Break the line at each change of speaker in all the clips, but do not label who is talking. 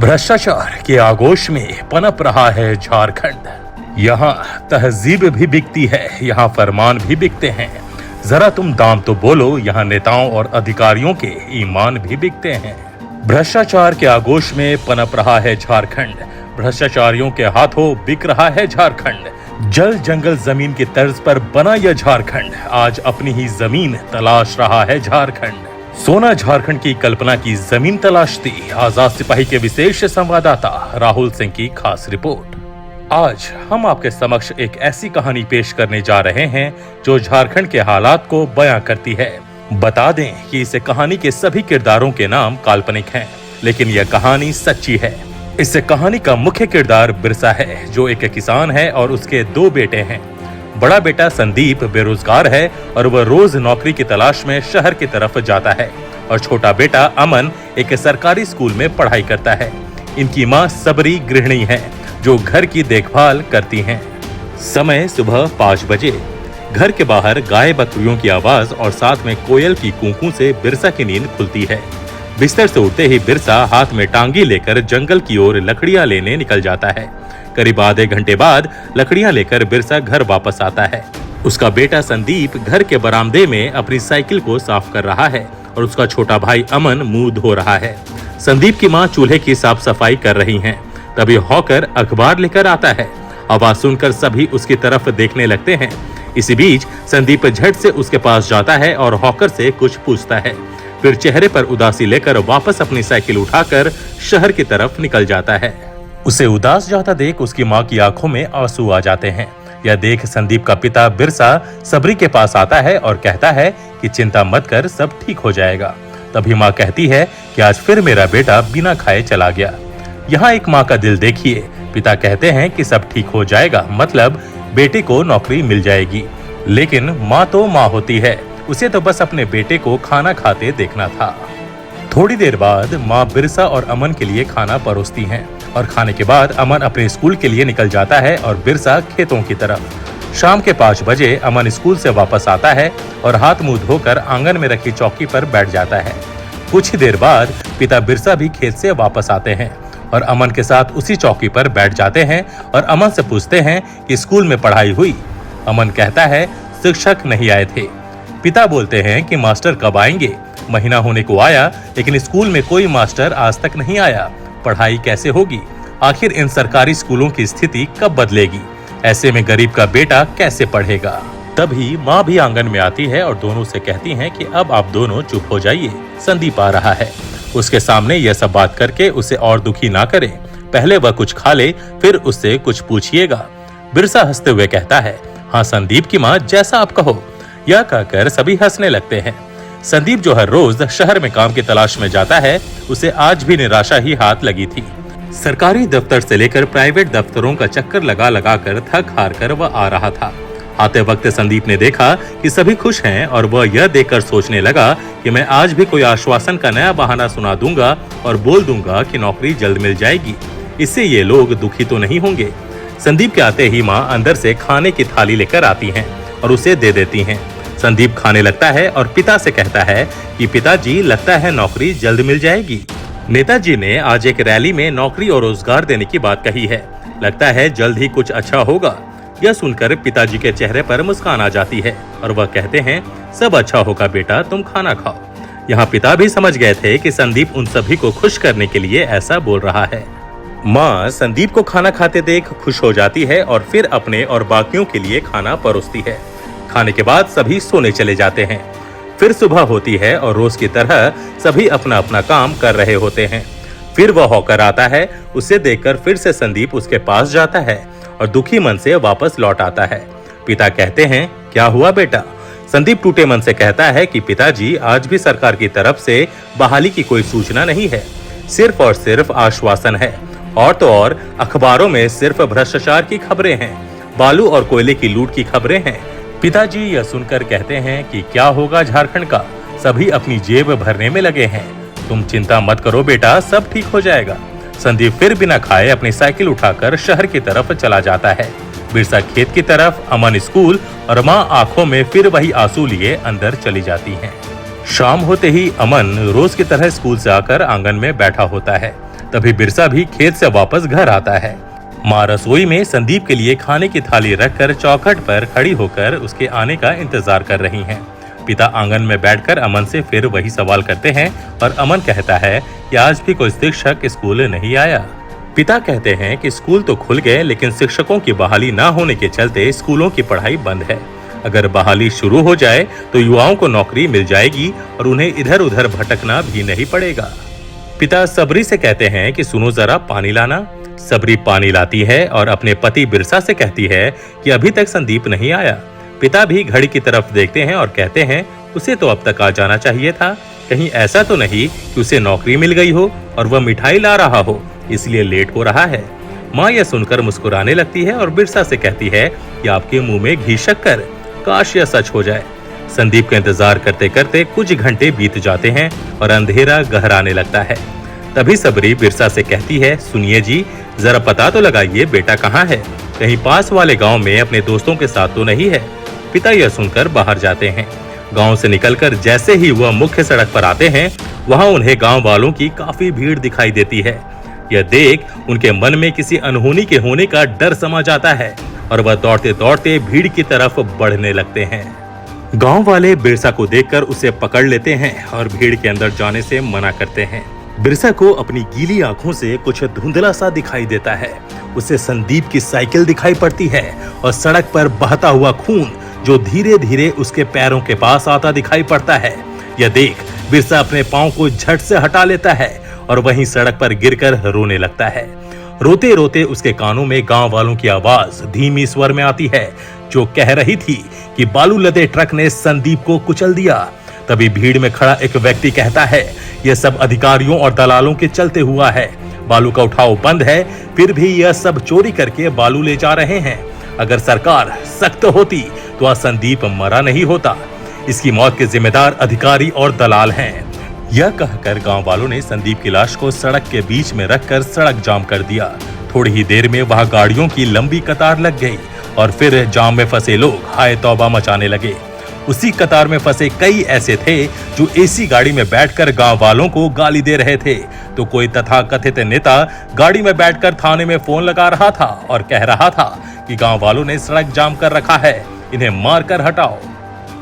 भ्रष्टाचार के आगोश में पनप रहा है झारखंड। यहाँ तहजीब भी बिकती है, यहाँ फरमान भी बिकते हैं। जरा तुम दाम तो बोलो, यहाँ नेताओं और अधिकारियों के ईमान भी बिकते हैं। भ्रष्टाचार के आगोश में पनप रहा है झारखंड। भ्रष्टाचारियों के हाथों बिक रहा है झारखंड। जल जंगल जमीन की तर्ज पर बना यह झारखंड आज अपनी ही जमीन तलाश रहा है झारखंड। सोना झारखंड की कल्पना की जमीन तलाशती आजाद सिपाही के विशेष संवाददाता राहुल सिंह की खास रिपोर्ट। आज हम आपके समक्ष एक ऐसी कहानी पेश करने जा रहे हैं जो झारखंड के हालात को बयां करती है। बता दें कि इस कहानी के सभी किरदारों के नाम काल्पनिक हैं, लेकिन यह कहानी सच्ची है। इस कहानी का मुख्य किरदार बिरसा है, जो एक किसान है और उसके दो बेटे हैं। बड़ा बेटा संदीप बेरोजगार है और वह रोज नौकरी की तलाश में शहर की तरफ जाता है, और छोटा बेटा अमन एक सरकारी स्कूल में पढ़ाई करता है। इनकी माँ सबरी गृहिणी है जो घर की देखभाल करती हैं। समय सुबह 5 बजे। घर के बाहर गाय बकरियों की आवाज और साथ में कोयल की कूकू से बिरसा की नींद खुलती है। बिस्तर से उठते ही बिरसा हाथ में टांगी लेकर जंगल की ओर लकड़ियां लेने निकल जाता है। करीब आधे घंटे बाद लकड़ियां लेकर बिरसा घर वापस आता है। उसका बेटा संदीप घर के बरामदे में अपनी साइकिल को साफ कर रहा है और उसका छोटा भाई अमन मुंह धो रहा है। संदीप की माँ चूल्हे की साफ सफाई कर रही हैं। तभी हॉकर अखबार लेकर आता है। आवाज सुनकर सभी उसकी तरफ देखने लगते हैं। इसी बीच संदीप झट से उसके पास जाता है और हॉकर से कुछ पूछता है। फिर चेहरे पर उदासी लेकर वापस अपनी साइकिल उठाकर शहर की तरफ निकल जाता है। उसे उदास जाता देख उसकी माँ की आंखों में आंसू आ जाते हैं। यह देख संदीप का पिता बिरसा सबरी के पास आता है और कहता है कि चिंता मत कर, सब ठीक हो जाएगा। तभी माँ कहती है कि आज फिर मेरा बेटा बिना खाए चला गया। यहाँ एक माँ का दिल देखिए। पिता कहते हैं कि सब ठीक हो जाएगा, मतलब बेटे को नौकरी मिल जाएगी। लेकिन माँ तो माँ होती है, उसे तो बस अपने बेटे को खाना खाते देखना था। थोड़ी देर बाद माँ बिरसा और अमन के लिए खाना परोसती हैं और खाने के बाद अमन अपने स्कूल के लिए निकल जाता है और बिरसा खेतों की तरफ। शाम के 5 बजे अमन स्कूल से वापस आता है और हाथ मुंह धोकर आंगन में रखी चौकी पर बैठ जाता है। कुछ ही देर बाद पिता बिरसा भी खेत से वापस आते हैं और अमन के साथ उसी चौकी पर बैठ जाते हैं और अमन से पूछते हैं कि स्कूल में पढ़ाई हुई। अमन कहता है शिक्षक नहीं आए थे। पिता बोलते हैं कि मास्टर कब आएंगे। महीना होने को आया, लेकिन स्कूल में कोई मास्टर आज तक नहीं आया। पढ़ाई कैसे होगी? आखिर इन सरकारी स्कूलों की स्थिति कब बदलेगी? ऐसे में गरीब का बेटा कैसे पढ़ेगा? तभी माँ भी आंगन में आती है और दोनों से कहती हैं कि अब आप दोनों चुप हो जाइए, संदीप आ रहा है। उसके सामने यह सब बात करके उसे और दुखी ना करें। पहले वह कुछ खा ले, फिर उससे कुछ पूछिएगा। बिरसा हंसते हुए कहता है, हाँ संदीप की माँ, जैसा आप कहो। यह कहकर सभी हंसने लगते हैं। संदीप जो हर रोज शहर में काम की तलाश में जाता है, उसे आज भी निराशा ही हाथ लगी थी। सरकारी दफ्तर से लेकर प्राइवेट दफ्तरों का चक्कर लगा लगा कर थक हार कर वह आ रहा था। आते वक्त संदीप ने देखा कि सभी खुश हैं और वह यह देखकर सोचने लगा कि मैं आज भी कोई आश्वासन का नया बहाना सुना दूंगा और बोल दूंगा कि नौकरी जल्द मिल जाएगी। इससे ये लोग दुखी तो नहीं होंगे। संदीप के आते ही माँ अंदर से खाने की थाली लेकर आती हैं और उसे दे देती हैं। संदीप खाने लगता है और पिता से कहता है कि पिताजी, लगता है नौकरी जल्द मिल जाएगी। नेताजी ने आज एक रैली में नौकरी और रोजगार देने की बात कही है। लगता है जल्द ही कुछ अच्छा होगा। यह सुनकर पिताजी के चेहरे पर मुस्कान आ जाती है और वह कहते हैं, सब अच्छा होगा बेटा, तुम खाना खाओ। यहाँ पिता भी समझ गए थे कि संदीप उन सभी को खुश करने के लिए ऐसा बोल रहा है। माँ संदीप को खाना खाते देख खुश हो जाती है और फिर अपने और बाकियों के लिए खाना परोसती है। खाने के बाद सभी सोने चले जाते हैं। फिर सुबह होती है और रोज की तरह सभी अपना अपना काम कर रहे होते हैं। फिर वह हॉकर आता है। उसे देखकर फिर से संदीप उसके पास जाता है और दुखी मन से वापस लौट आता है। पिता कहते हैं, क्या हुआ बेटा? संदीप टूटे मन से कहता है कि पिताजी, आज भी सरकार की तरफ से बहाली की कोई सूचना नहीं है, सिर्फ और सिर्फ आश्वासन है। और तो और अखबारों में सिर्फ भ्रष्टाचार की खबरें हैं, बालू और कोयले की लूट की खबरें हैं। पिताजी यह सुनकर कहते हैं कि क्या होगा झारखंड का, सभी अपनी जेब भरने में लगे हैं। तुम चिंता मत करो बेटा, सब ठीक हो जाएगा। संदीप फिर बिना खाए अपनी साइकिल उठाकर शहर की तरफ चला जाता है। बिरसा खेत की तरफ, अमन स्कूल और माँ आंखों में फिर वही आंसू लिए अंदर चली जाती हैं। शाम होते ही अमन रोज की तरह स्कूल से आकर आंगन में बैठा होता है। तभी बिरसा भी खेत से वापस घर आता है। माँ रसोई में संदीप के लिए खाने की थाली रखकर चौखट पर खड़ी होकर उसके आने का इंतजार कर रही हैं। पिता आंगन में बैठकर अमन से फिर वही सवाल करते हैं और अमन कहता है कि आज भी कोई शिक्षक स्कूल नहीं आया। पिता कहते हैं कि स्कूल तो खुल गए, लेकिन शिक्षकों की बहाली ना होने के चलते स्कूलों की पढ़ाई बंद है। अगर बहाली शुरू हो जाए तो युवाओं को नौकरी मिल जाएगी और उन्हें इधर उधर भटकना भी नहीं पड़ेगा। पिता सबरी से कहते हैं कि सुनो जरा, पानी लाना। सबरी पानी लाती है और अपने पति बिरसा से कहती है कि अभी तक संदीप नहीं आया। पिता भी घड़ी की तरफ देखते हैं और कहते हैं उसे तो अब तक आ जाना चाहिए था। कहीं ऐसा तो नहीं कि उसे नौकरी मिल गई हो और वह मिठाई ला रहा हो, इसलिए लेट हो रहा है। माँ यह सुनकर मुस्कुराने लगती है और बिरसा से कहती है कि आपके मुंह में घी शक्कर, काश यह सच हो जाए। संदीप का इंतजार करते करते कुछ घंटे बीत जाते हैं और अंधेरा गहराने लगता है। तभी सबरी बिरसा से कहती है, सुनिए जी, जरा पता तो लगाइए बेटा कहाँ है, कहीं पास वाले गांव में अपने दोस्तों के साथ तो नहीं है। पिता यह सुनकर बाहर जाते हैं। गांव से निकलकर जैसे ही वह मुख्य सड़क पर आते हैं, वहां उन्हें गांव वालों की काफी भीड़ दिखाई देती है। यह देख उनके मन में किसी अनहोनी के होने का डर समा जाता है और वह दौड़ते दौड़ते भीड़ की तरफ बढ़ने लगते हैं। गांव वाले बिरसा को देखकर उसे पकड़ लेते हैं और भीड़ के अंदर जाने से मना करते हैं। बिरसा को अपनी गीली आंखों से कुछ धुंधला सा दिखाई देता है। उसे संदीप की साइकिल दिखाई पड़ती है और सड़क पर बहता हुआ खून जो धीरे धीरे उसके पैरों के पास आता दिखाई पड़ता है। यह देख बिरसा अपने पांव को झट से हटा लेता है और वहीं सड़क पर गिरकर रोने लगता है। रोते रोते उसके कानों में गांव वालों की आवाज धीमी स्वर में आती है, जो कह रही थी कि बालू लदे ट्रक ने संदीप को कुचल दिया। तभी भीड़ में खड़ा एक व्यक्ति कहता है, यह सब अधिकारियों और दलालों के चलते हुआ है। बालू का उठाव बंद है, फिर भी यह सब चोरी करके बालू ले जा रहे हैं। अगर सरकार सख्त होती तो आज संदीप मरा नहीं होता। इसकी मौत के जिम्मेदार अधिकारी और दलाल हैं। यह कहकर गांव वालों ने संदीप की लाश को सड़क के बीच में रखकर सड़क जाम कर दिया। थोड़ी ही देर में वहां गाड़ियों की लंबी कतार लग गई और फिर जाम में फंसे लोग हाय तौबा मचाने लगे। उसी कतार में फंसे कई ऐसे थे जो एसी गाड़ी में बैठकर गांव वालों को गाली दे रहे थे, तो कोई तथाकथित नेता गाड़ी में बैठकर थाने में फोन लगा रहा था और कह रहा था कि गांव वालों ने सड़क जाम कर रखा है, इन्हें मार कर हटाओ।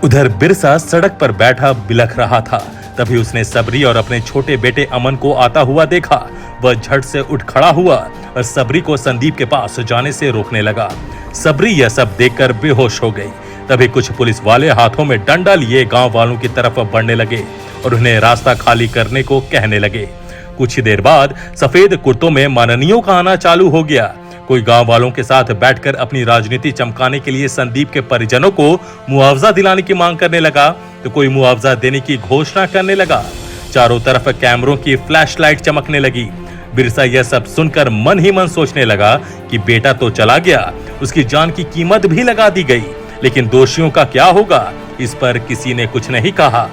उधर बिरसा सड़क पर बैठा बिलख रहा था। तभी उसने सबरी और अपने छोटे बेटे अमन को आता हुआ देखा। वह झट से उठ खड़ा हुआ और सबरी को संदीप के पास जाने से रोकने लगा। सबरी यह सब देखकर बेहोश हो गई। तभी कुछ पुलिस वाले हाथों में डंडा लिए गांव वालों की तरफ बढ़ने लगे और उन्हें रास्ता खाली करने को कहने लगे। कुछ ही देर बाद सफेद कुर्तों में माननीयों का आना चालू हो गया। कोई गांव वालों के साथ बैठकर अपनी राजनीति चमकाने के लिए संदीप के परिजनों को मुआवजा दिलाने की मांग करने लगा, तो कोई मुआवजा देने की घोषणा करने लगा। चारों तरफ कैमरों की फ्लैशलाइट चमकने लगी। बिरसा यह सब सुनकर मन ही मन सोचने लगा कि बेटा तो चला गया, उसकी जान की कीमत भी लगा दी गई, लेकिन दोषियों का क्या होगा, इस पर किसी ने कुछ नहीं कहा।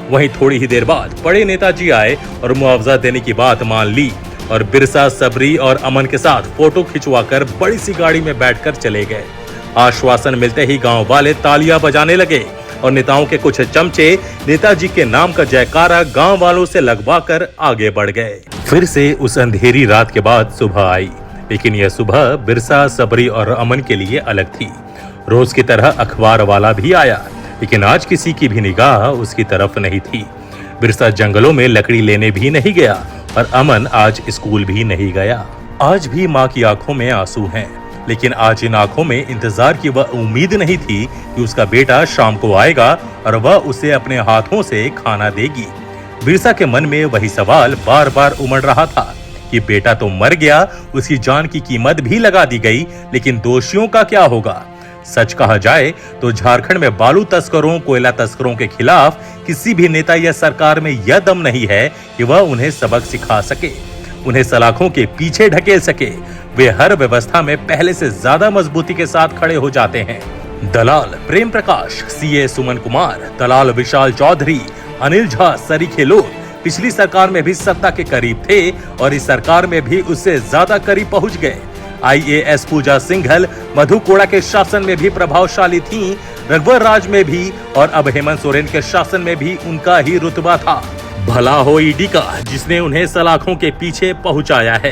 वहीं थोड़ी ही देर बाद बड़े नेताजी आए और मुआवजा देने की बात मान ली और बिरसा, सबरी और अमन के साथ फोटो खिंचवाकर बड़ी सी गाड़ी में बैठकर चले गए। आश्वासन मिलते ही गांव वाले तालियां बजाने लगे और नेताओं के कुछ चमचे नेताजी के नाम का जयकारा गांव वालों से लगवाकर आगे बढ़ गए। फिर से उस अंधेरी रात के बाद सुबह आई, लेकिन यह सुबह बिरसा, सबरी और अमन के लिए अलग थी। रोज की तरह अखबार वाला भी आया, लेकिन आज किसी की भी निगाह उसकी तरफ नहीं थी। बिरसा जंगलों में लकड़ी लेने भी नहीं गया और अमन आज स्कूल भी नहीं गया। आज भी माँ की आंखों में आंसू हैं, लेकिन आज इन आंखों में इंतजार की वह उम्मीद नहीं थी कि उसका बेटा शाम को आएगा और वह उसे अपने हाथों से खाना देगी। बिरसा के मन में वही सवाल बार बार उमड़ रहा था कि बेटा तो मर गया, उसकी जान की कीमत भी लगा दी गई, लेकिन दोषियों का क्या होगा। सच कहा जाए तो झारखंड में बालू तस्करों, कोयला तस्करों के खिलाफ किसी भी नेता या सरकार में यह दम नहीं है कि वह उन्हें सबक सिखा सके, उन्हें सलाखों के पीछे ढकेल सके। वे हर व्यवस्था में पहले से ज्यादा मजबूती के साथ खड़े हो जाते हैं। दलाल प्रेम प्रकाश, सीए सुमन कुमार, दलाल विशाल चौधरी, अनिल झा सरीखे लोग पिछली सरकार में भी सत्ता के करीब थे और इस सरकार में भी उससे ज्यादा करीब पहुंच गए। IAS पूजा सिंघल मधु कोड़ा के शासन में भी प्रभावशाली थीं, रघुवर राज में भी और अब हेमंत सोरेन के शासन में भी उनका ही रुतबा था। भला हो ईडी का जिसने उन्हें सलाखों के पीछे पहुंचाया है।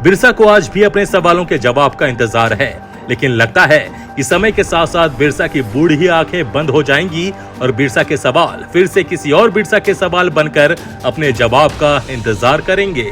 बिरसा को आज भी अपने सवालों के जवाब का इंतजार है, लेकिन लगता है कि समय के साथ साथ बिरसा की बूढ़ी आंखें बंद हो जाएंगी और बिरसा के सवाल फिर से किसी और बिरसा के सवाल बनकर अपने जवाब का इंतजार करेंगे।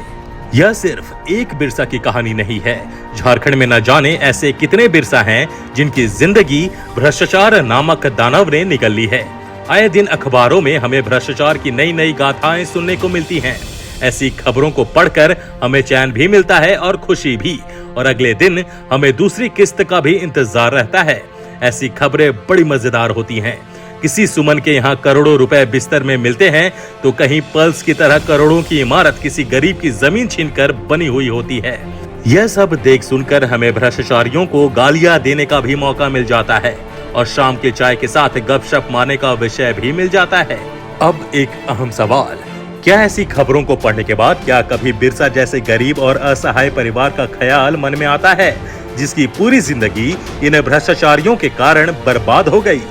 यह सिर्फ एक बिरसा की कहानी नहीं है। झारखंड में न जाने ऐसे कितने बिरसा हैं जिनकी जिंदगी भ्रष्टाचार नामक दानव ने निगल ली है। आए दिन अखबारों में हमें भ्रष्टाचार की नई नई गाथाएं सुनने को मिलती हैं। ऐसी खबरों को पढ़कर हमें चैन भी मिलता है और खुशी भी, और अगले दिन हमें दूसरी किस्त का भी इंतजार रहता है। ऐसी खबरें बड़ी मजेदार होती हैं। किसी सुमन के यहाँ करोड़ों रुपए बिस्तर में मिलते हैं तो कहीं पल्स की तरह करोड़ों की इमारत किसी गरीब की जमीन छीनकर बनी हुई होती है। यह सब देख सुनकर हमें भ्रष्टाचारियों को गालियां देने का भी मौका मिल जाता है और शाम के चाय के साथ गपशप मारने का विषय भी मिल जाता है। अब एक अहम सवाल, क्या ऐसी खबरों को पढ़ने के बाद क्या कभी बिरसा जैसे गरीब और असहाय परिवार का ख्याल मन में आता है जिसकी पूरी जिंदगी इन भ्रष्टाचारियों के कारण बर्बाद हो गई?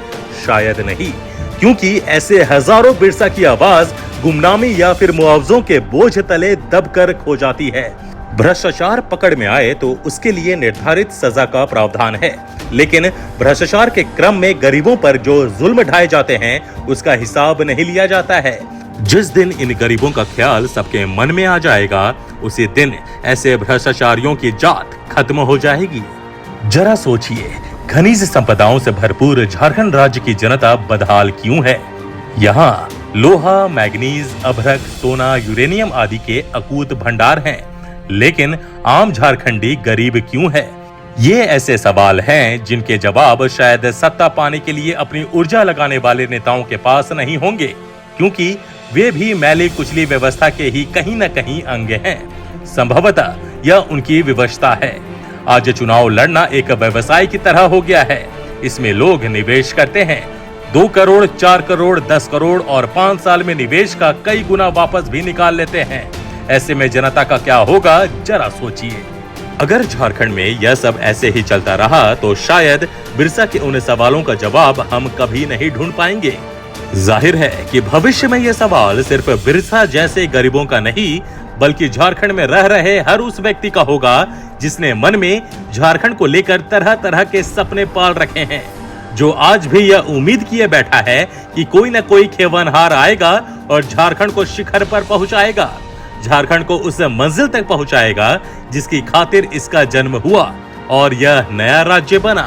शायद नहीं, क्योंकि ऐसे हजारों बिरसा की आवाज गुमनामी या फिर मुआवजों के बोझ तले दबकर खो जाती है। भ्रष्टाचार पकड़ में आए तो उसके लिए निर्धारित सजा का प्रावधान है, लेकिन भ्रष्टाचार के क्रम में गरीबों पर जो जुल्म ढाए जाते हैं उसका हिसाब नहीं लिया जाता है। जिस दिन इन गरीबों का ख्याल सबके मन में आ जाएगा उसी दिन ऐसे भ्रष्टाचारियों की जात खत्म हो जाएगी। जरा सोचिए, खनिज संपदाओं से भरपूर झारखंड राज्य की जनता बदहाल क्यों है? यहाँ लोहा, मैग्नीज, अभ्रक, सोना, यूरेनियम आदि के अकूत भंडार हैं, लेकिन आम झारखंडी गरीब क्यों है? ये ऐसे सवाल हैं जिनके जवाब शायद सत्ता पाने के लिए अपनी ऊर्जा लगाने वाले नेताओं के पास नहीं होंगे, क्योंकि वे भी मैली कुचली व्यवस्था के ही कहीं न कहीं अंग हैं। संभवतः यह उनकी विवशता है। आज चुनाव लड़ना एक व्यवसाय की तरह हो गया है। इसमें लोग निवेश करते हैं, 2 करोड़, 4 करोड़, 10 करोड़ और 5 साल में निवेश का कई गुना वापस भी निकाल लेते हैं। ऐसे में जनता का क्या होगा, जरा सोचिए। अगर झारखंड में यह सब ऐसे ही चलता रहा तो शायद बिरसा के उन सवालों का जवाब हम कभी नहीं ढूंढ पाएंगे। जाहिर है कि भविष्य में यह सवाल सिर्फ बिरसा जैसे गरीबों का नहीं, बल्कि झारखंड में रह रहे हर उस व्यक्ति का होगा जिसने मन में झारखंड को लेकर तरह तरह के सपने पाल रखे हैं, जो आज भी यह उम्मीद किए बैठा है कि कोई न कोई खेवनहार आएगा और झारखंड को शिखर पर पहुंचाएगा, झारखंड को उस मंजिल तक पहुंचाएगा जिसकी खातिर इसका जन्म हुआ और यह नया राज्य बना।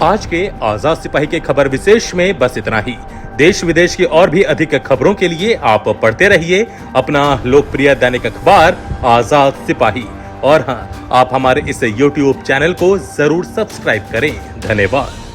आज के आजाद सिपाही के खबर विशेष में बस इतना ही। देश विदेश की और भी अधिक खबरों के लिए आप पढ़ते रहिए अपना लोकप्रिय दैनिक अखबार आजाद सिपाही। और हाँ, आप हमारे इस YouTube चैनल को जरूर सब्सक्राइब करें। धन्यवाद।